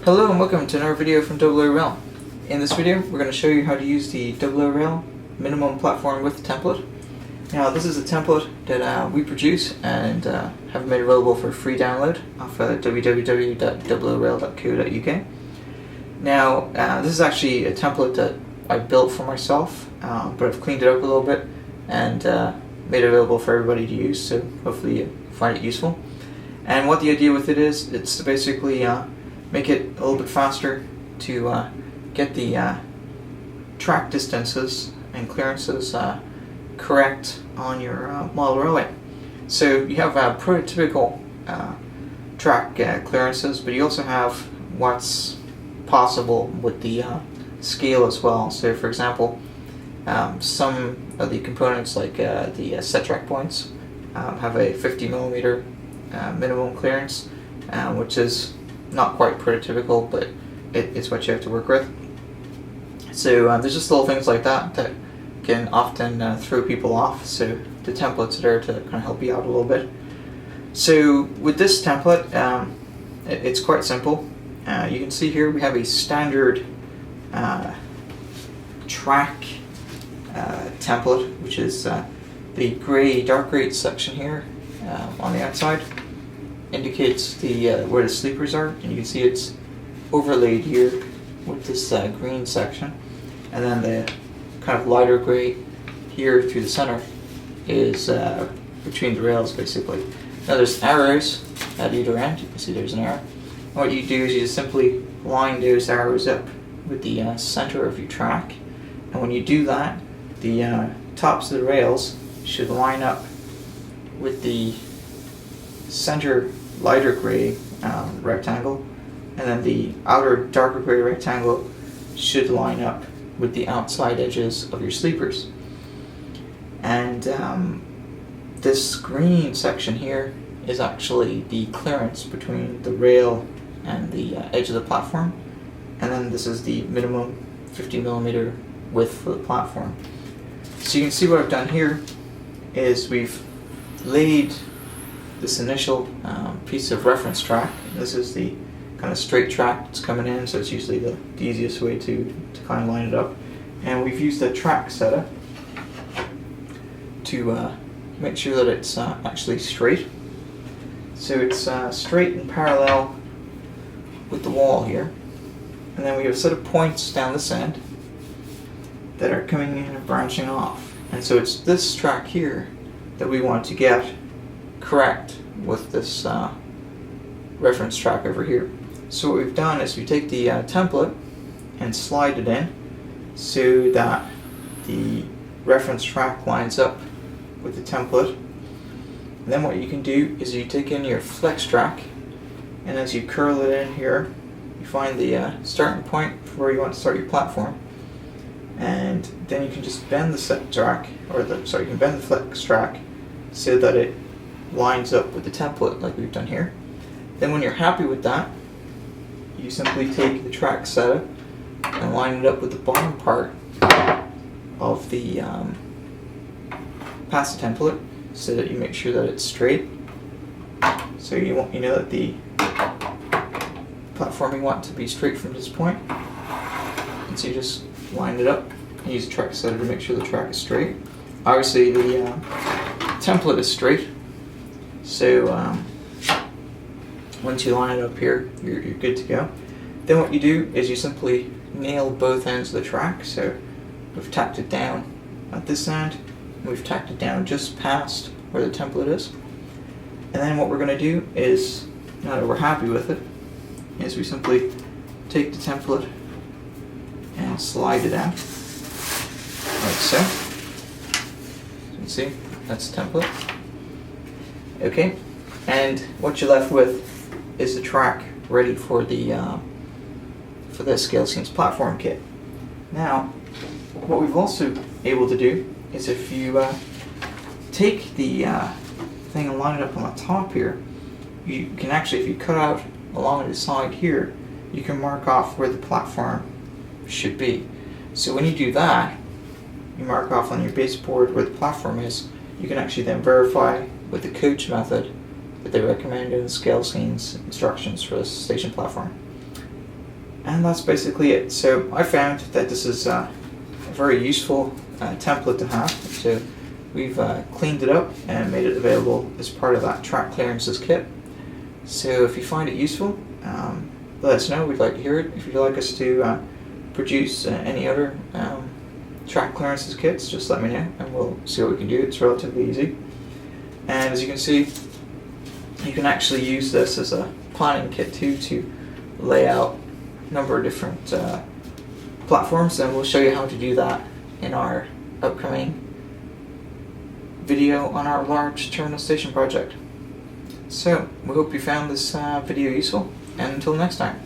Hello and welcome to another video from oorail. In this video we're going to show you how to use the oorail minimum platform width template. Now this is a template that we produce and have made available for free download off www.oorail.co.uk. Now this is actually a template that I built for myself, but I've cleaned it up a little bit and made it available for everybody to use, so hopefully you find it useful. And what the idea with it is, it's to basically make it a little bit faster to get the track distances and clearances correct on your model railway. So you have prototypical track clearances, but you also have what's possible with the scale as well. So for example, some of the components like the set track points have a 50mm minimum clearance, which is not quite prototypical, but it's what you have to work with. So there's just little things like that that can often throw people off, so the templates are there to kind of help you out a little bit. So with this template, it's quite simple. You can see here we have a standard track template, which is the dark gray section here on the outside indicates the where the sleepers are, and you can see it's overlaid here with this green section, and then the kind of lighter gray here through the center is between the rails basically. Now there's arrows at either end. You can see there's an arrow. And what you do is you just simply line those arrows up with the center of your track, and when you do that, the tops of the rails should line up with the center lighter gray rectangle, and then the outer darker gray rectangle should line up with the outside edges of your sleepers. And this green section here is actually the clearance between the rail and the edge of the platform, and then this is the minimum 50mm width for the platform. So you can see what I've done here is we've laid this initial piece of reference track. This is the kind of straight track that's coming in, so it's usually the easiest way to kind of line it up. And we've used a track setup to make sure that it's actually straight. So it's straight and parallel with the wall here. And then we have a set of points down this end that are coming in and branching off. And so it's this track here that we want to get correct with this reference track over here. So what we've done is we take the template and slide it in so that the reference track lines up with the template. And then what you can do is you take in your flex track, and as you curl it in here, you find the starting point for where you want to start your platform, and then you can just bend the set track, or you can bend the flex track so that it lines up with the template like we've done here. Then when you're happy with that, you simply take the track setup and line it up with the bottom part of the past the template so that you make sure that it's straight. So you know that the platform you want to be straight from this point. And so you just line it up and use the track setup to make sure the track is straight. Obviously the template is straight, so once you line it up here, you're good to go. Then what you do is you simply nail both ends of the track. So we've tacked it down at this end, and we've tacked it down just past where the template is. And then what we're going to do is, now that we're happy with it, is we simply take the template and slide it out, like so. You can see, that's the template. Okay, and what you're left with is the track ready for the Scale Schemes platform kit. Now, what we've also able to do is if you take the thing and line it up on the top here, you can actually, if you cut out along the side here, you can mark off where the platform should be. So when you do that, you mark off on your baseboard where the platform is, you can actually then verify with the coach method that they recommend in the Scale Schemes instructions for this station platform. And that's basically it. So I found that this is a very useful template to have. So we've cleaned it up and made it available as part of that track clearances kit. So if you find it useful, let us know. We'd like to hear it. If you'd like us to produce any other track clearances kits, just let me know and we'll see what we can do. It's relatively easy. And as you can see, you can actually use this as a planning kit too, to lay out a number of different platforms, and we'll show you how to do that in our upcoming video on our large terminal station project. So we hope you found this video useful, and until next time.